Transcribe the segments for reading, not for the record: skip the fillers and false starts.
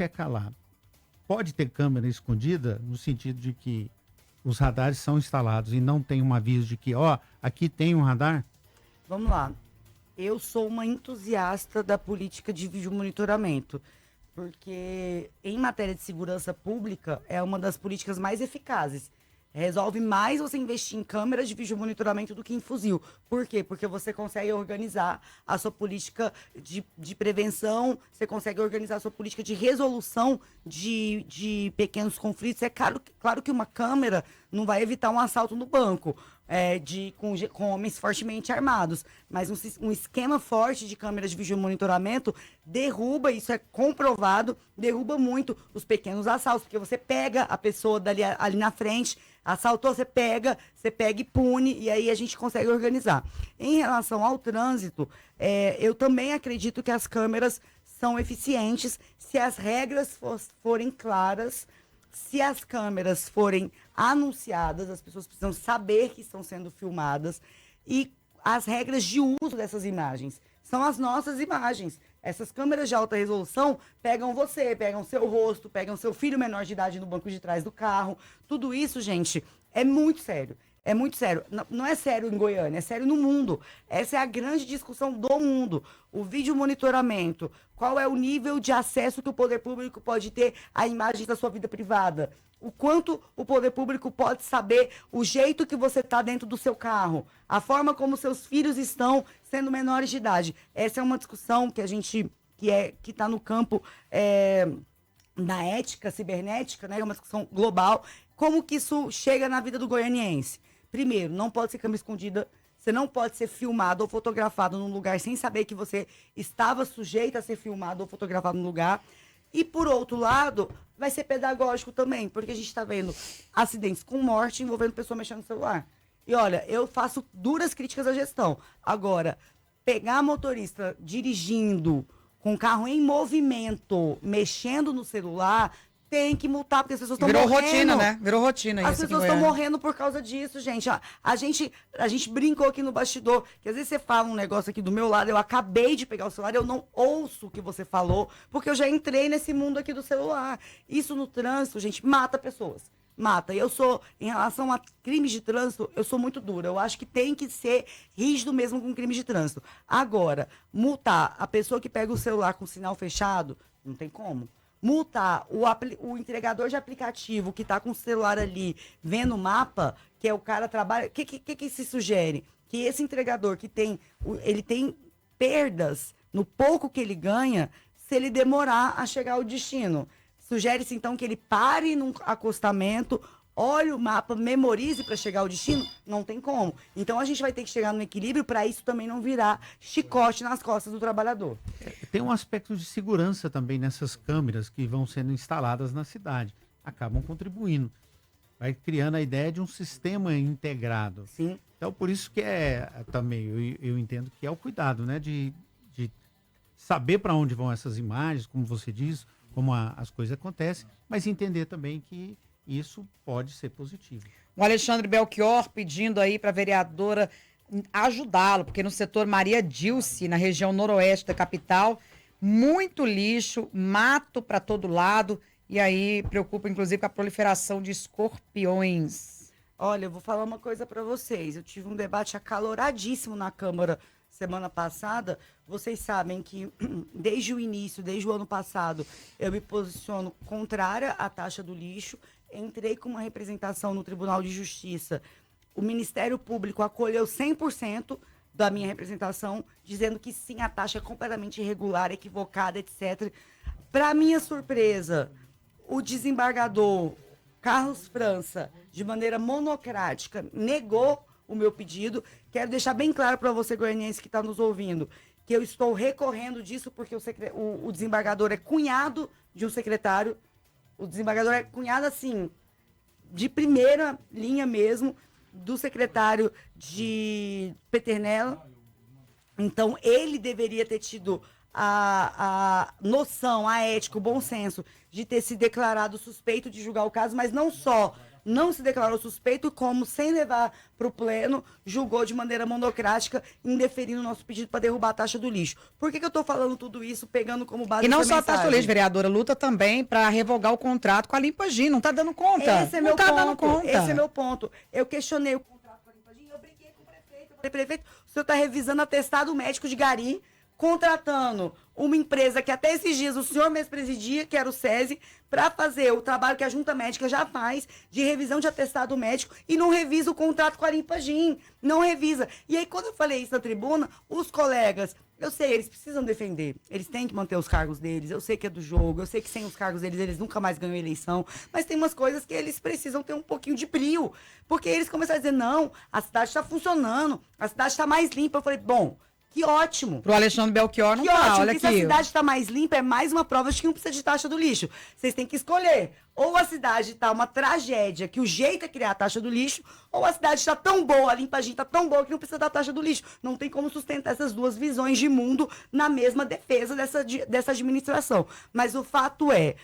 quer calar. Pode ter câmera escondida no sentido de que os radares são instalados e não tem um aviso de que, aqui tem um radar? Vamos lá. Eu sou uma entusiasta da política de vídeo monitoramento, porque em matéria de segurança pública é uma das políticas mais eficazes. Resolve mais você investir em câmeras de vídeo monitoramento do que em fuzil. Por quê? Porque você consegue organizar a sua política de prevenção, você consegue organizar a sua política de resolução de pequenos conflitos. É claro que uma câmera não vai evitar um assalto no banco, com homens fortemente armados, mas um esquema forte de câmeras de vídeo monitoramento derruba, isso é comprovado, derruba muito os pequenos assaltos, porque você pega a pessoa ali na frente, assaltou, você pega e pune, e aí a gente consegue organizar. Em relação ao trânsito, eu também acredito que as câmeras são eficientes se as regras forem claras, se as câmeras forem anunciadas, as pessoas precisam saber que estão sendo filmadas, e as regras de uso dessas imagens são as nossas imagens. Essas câmeras de alta resolução pegam você, pegam seu rosto, pegam seu filho menor de idade no banco de trás do carro. Tudo isso, gente, é muito sério. É muito sério. Não é sério em Goiânia, é sério no mundo. Essa é a grande discussão do mundo. O vídeo monitoramento. Qual é o nível de acesso que o poder público pode ter a imagens da sua vida privada? O quanto o poder público pode saber o jeito que você está dentro do seu carro, a forma como seus filhos estão sendo menores de idade. Essa é uma discussão que a gente que está no campo da ética cibernética, né? É uma discussão global. Como que isso chega na vida do goianiense? Primeiro, não pode ser câmera escondida. Você não pode ser filmado ou fotografado num lugar sem saber que você estava sujeito a ser filmado ou fotografado no lugar. E, por outro lado, vai ser pedagógico também, porque a gente está vendo acidentes com morte envolvendo pessoa mexendo no celular. E, olha, eu faço duras críticas à gestão. Agora, pegar motorista dirigindo com o carro em movimento, mexendo no celular, tem que multar, porque as pessoas estão morrendo. Virou rotina, né? Virou rotina isso. As pessoas estão morrendo por causa disso, gente. A gente brincou aqui no bastidor, que às vezes você fala um negócio aqui do meu lado, eu acabei de pegar o celular, eu não ouço o que você falou, porque eu já entrei nesse mundo aqui do celular. Isso no trânsito, gente, mata pessoas. Mata. E em relação a crimes de trânsito, eu sou muito dura. Eu acho que tem que ser rígido mesmo com crimes de trânsito. Agora, multar a pessoa que pega o celular com o sinal fechado, não tem como. Multar o entregador de aplicativo que está com o celular ali vendo o mapa, que é o cara trabalha. O que se sugere? Que esse entregador ele tem perdas no pouco que ele ganha se ele demorar a chegar ao destino. Sugere-se, então, que ele pare num acostamento, olhe o mapa, memorize para chegar ao destino. Não tem como. Então, a gente vai ter que chegar no equilíbrio para isso também não virar chicote nas costas do trabalhador. Tem um aspecto de segurança também nessas câmeras que vão sendo instaladas na cidade. Acabam contribuindo. Vai criando a ideia de um sistema integrado. Sim. Então, por isso que também, eu entendo que é o cuidado, né? De saber para onde vão essas imagens, como você diz, como as coisas acontecem, mas entender também que isso pode ser positivo. O Alexandre Belchior pedindo aí para a vereadora ajudá-lo, porque no setor Maria Dilce, na região noroeste da capital, muito lixo, mato para todo lado, e aí preocupa inclusive com a proliferação de escorpiões. Olha, eu vou falar uma coisa para vocês. Eu tive um debate acaloradíssimo na Câmara semana passada. Vocês sabem que desde o início, desde o ano passado, eu me posiciono contrária à taxa do lixo. Entrei com uma representação no Tribunal de Justiça. O Ministério Público acolheu 100% da minha representação, dizendo que sim, a taxa é completamente irregular, equivocada, etc. Para minha surpresa, o desembargador Carlos França, de maneira monocrática, negou o meu pedido. Quero deixar bem claro para você, goianiense, que está nos ouvindo, que eu estou recorrendo disso porque o desembargador é cunhado de um secretário. O desembargador é cunhado, assim, de primeira linha mesmo, do secretário de Peternella. Então, ele deveria ter tido a noção, a ética, o bom senso de ter se declarado suspeito de julgar o caso, mas não só não se declarou suspeito, como, sem levar para o pleno, julgou de maneira monocrática, indeferindo o nosso pedido para derrubar a taxa do lixo. Por que eu estou falando tudo isso, pegando como base E não essa só a taxa do mensagem? lixo, vereadora, luta também para revogar o contrato com a Limpa Gin. Não está dando conta. Esse é não meu tá ponto. dando conta. Esse é meu ponto. Eu questionei o contrato com a Limpa Gin, eu briguei com o prefeito. Eu falei, prefeito, o senhor está revisando atestado médico de gari, contratando uma empresa que até esses dias o senhor mesmo presidia, que era o SESI, para fazer o trabalho que a junta médica já faz, de revisão de atestado médico, e não revisa o contrato com a Limpa Gin. Não revisa. E aí, quando eu falei isso na tribuna, os colegas, eu sei, eles precisam defender, eles têm que manter os cargos deles, eu sei que é do jogo, eu sei que sem os cargos deles, eles nunca mais ganham eleição, mas tem umas coisas que eles precisam ter um pouquinho de brio, porque eles começaram a dizer, não, a cidade está funcionando, a cidade está mais limpa. Eu falei, bom, que ótimo. Pro Alexandre Belchior não Que tá, ótimo, olha que se a aqui. cidade está mais limpa, é mais uma prova de que não precisa de taxa do lixo. Vocês têm que escolher. Ou a cidade está uma tragédia, que o jeito é criar a taxa do lixo, ou a cidade está tão boa, a limpadinha está tão boa que não precisa da taxa do lixo. Não tem como sustentar essas duas visões de mundo na mesma defesa dessa administração. Mas o fato é,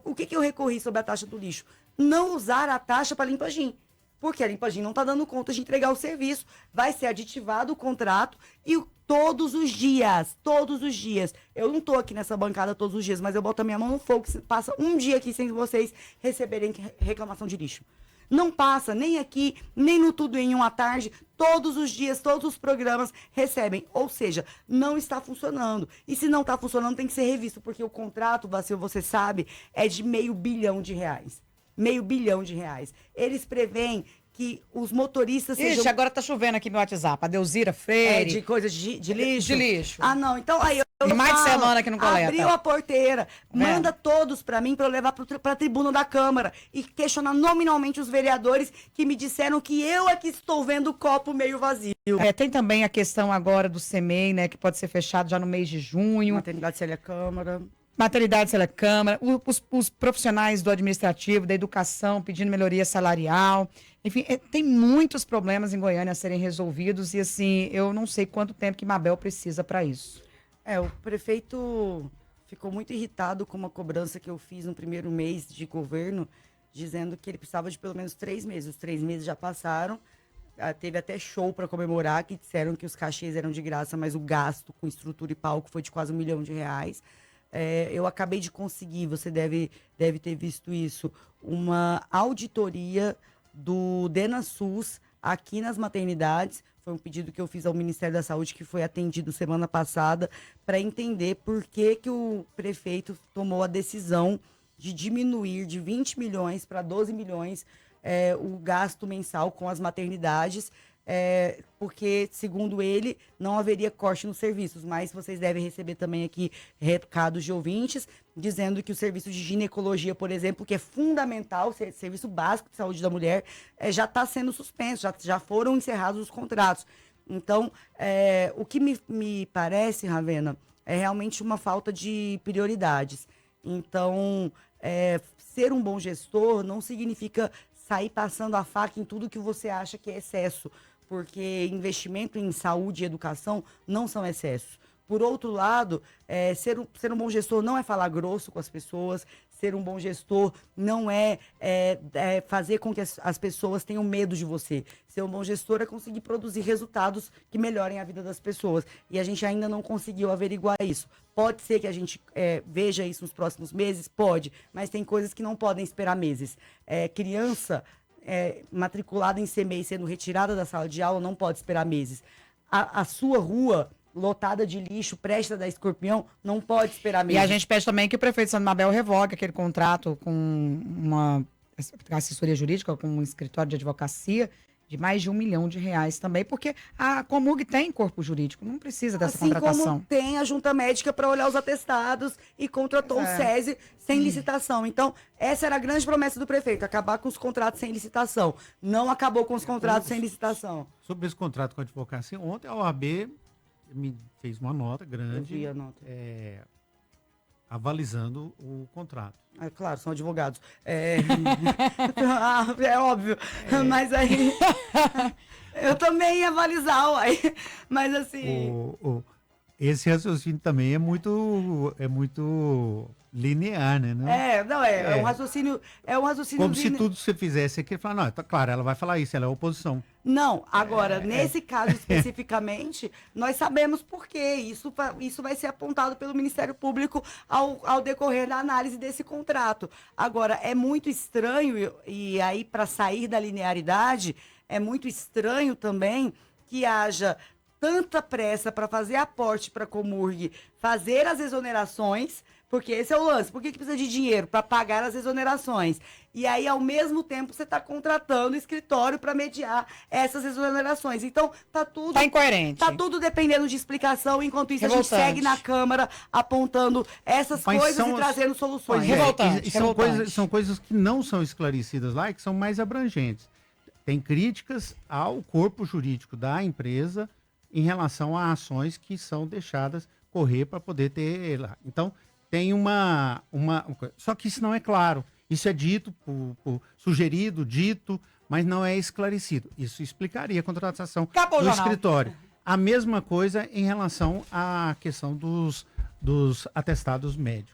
o que eu recorri sobre a taxa do lixo? Não usar a taxa para Limpa Gin. Porque a Limpa Gin não está dando conta de entregar o serviço. Vai ser aditivado o contrato e todos os dias, eu não estou aqui nessa bancada todos os dias, mas eu boto a minha mão no fogo, que passa um dia aqui sem vocês receberem reclamação de lixo. Não passa, nem aqui, nem no Tudo em Uma Tarde, todos os dias, todos os programas recebem. Ou seja, não está funcionando. E se não está funcionando, tem que ser revisto, porque o contrato, Vacil, você sabe, é de R$500 milhão. R$500 milhão. Eles preveem que os motoristas Ixi, agora tá chovendo aqui no WhatsApp. A Deuzira Freire. de coisas de lixo? De lixo. Ah, não. Então, aí eu E mais de semana que não coleta. Abriu a porteira. Manda todos para mim, para eu levar para a tribuna da Câmara e questionar nominalmente os vereadores que me disseram que eu é que estou vendo o copo meio vazio. Tem também a questão agora do CEMEI, né, que pode ser fechado já no mês de junho. Maternidade Célia Câmara. Maternidade Célia Câmara, os profissionais do administrativo, da educação, pedindo melhoria salarial. Enfim, tem muitos problemas em Goiânia a serem resolvidos e, assim, eu não sei quanto tempo que Mabel precisa para isso. O prefeito ficou muito irritado com uma cobrança que eu fiz no primeiro mês de governo, dizendo que ele precisava de pelo menos 3 meses. Os 3 meses já passaram. Teve até show para comemorar, que disseram que os cachês eram de graça, mas o gasto com estrutura e palco foi de quase R$1 milhão. Eu acabei de conseguir, você deve ter visto isso, uma auditoria do DenaSUS aqui nas maternidades. Foi um pedido que eu fiz ao Ministério da Saúde, que foi atendido semana passada, para entender por que o prefeito tomou a decisão de diminuir de 20 milhões para 12 milhões o gasto mensal com as maternidades. Porque, segundo ele, não haveria corte nos serviços, mas vocês devem receber também aqui recados de ouvintes, dizendo que o serviço de ginecologia, por exemplo, que é fundamental, serviço básico de saúde da mulher, já está sendo suspenso, já foram encerrados os contratos. Então, o que me parece, Ravena, é realmente uma falta de prioridades. Então, ser um bom gestor não significa sair passando a faca em tudo que você acha que é excesso, porque investimento em saúde e educação não são excessos. Por outro lado, ser um bom gestor não é falar grosso com as pessoas, ser um bom gestor não é fazer com que as pessoas tenham medo de você. Ser um bom gestor é conseguir produzir resultados que melhorem a vida das pessoas. E a gente ainda não conseguiu averiguar isso. Pode ser que a gente veja isso nos próximos meses? Pode, mas tem coisas que não podem esperar meses. Criança matriculada em CEMEI sendo retirada da sala de aula não pode esperar meses. A sua rua lotada de lixo, presta da Escorpião, não pode esperar meses. E a gente pede também que o prefeito Santa Mabel revogue aquele contrato com uma assessoria jurídica, com um escritório de advocacia, de mais de R$1 milhão também, porque a Comurg tem corpo jurídico, não precisa dessa contratação. Como tem a junta médica para olhar os atestados e contratou o SESI sem licitação. Então, essa era a grande promessa do prefeito, acabar com os contratos sem licitação. Não acabou com os contratos sem licitação. Sobre esse contrato com a advocacia, ontem a OAB me fez uma nota grande. Eu vi a nota. Avalizando o contrato. Claro, são advogados. É óbvio. Mas aí eu também ia avalizar, uai. Mas assim. esse raciocínio também é muito linear, né? Não? É um raciocínio. É um raciocínio Como se tudo você fizesse aqui, falar, não, tá claro, ela vai falar isso, ela é oposição. Não, agora, nesse caso especificamente, nós sabemos por quê. Isso vai ser apontado pelo Ministério Público ao decorrer da análise desse contrato. Agora, é muito estranho, e aí, para sair da linearidade, é muito estranho também que haja tanta pressa para fazer aporte para a Comurg, fazer as exonerações, porque esse é o lance. Por que precisa de dinheiro? Para pagar as exonerações. E aí, ao mesmo tempo, você está contratando o escritório para mediar essas exonerações. Então, tá tudo... Tá incoerente. Tá tudo dependendo de explicação. Enquanto isso, Revoltante. a gente segue na Câmara apontando essas Mas coisas são e as- trazendo soluções. Pois é. Revoltante, e são, revoltante. são coisas que não são esclarecidas lá e que são mais abrangentes. Tem críticas ao corpo jurídico da empresa em relação a ações que são deixadas correr para poder ter lá. Então, tem uma coisa. Só que isso não é claro. Isso é dito, sugerido, dito, mas não é esclarecido. Isso explicaria a contratação Acabou o do jornal. escritório. A mesma coisa em relação à questão dos atestados médicos.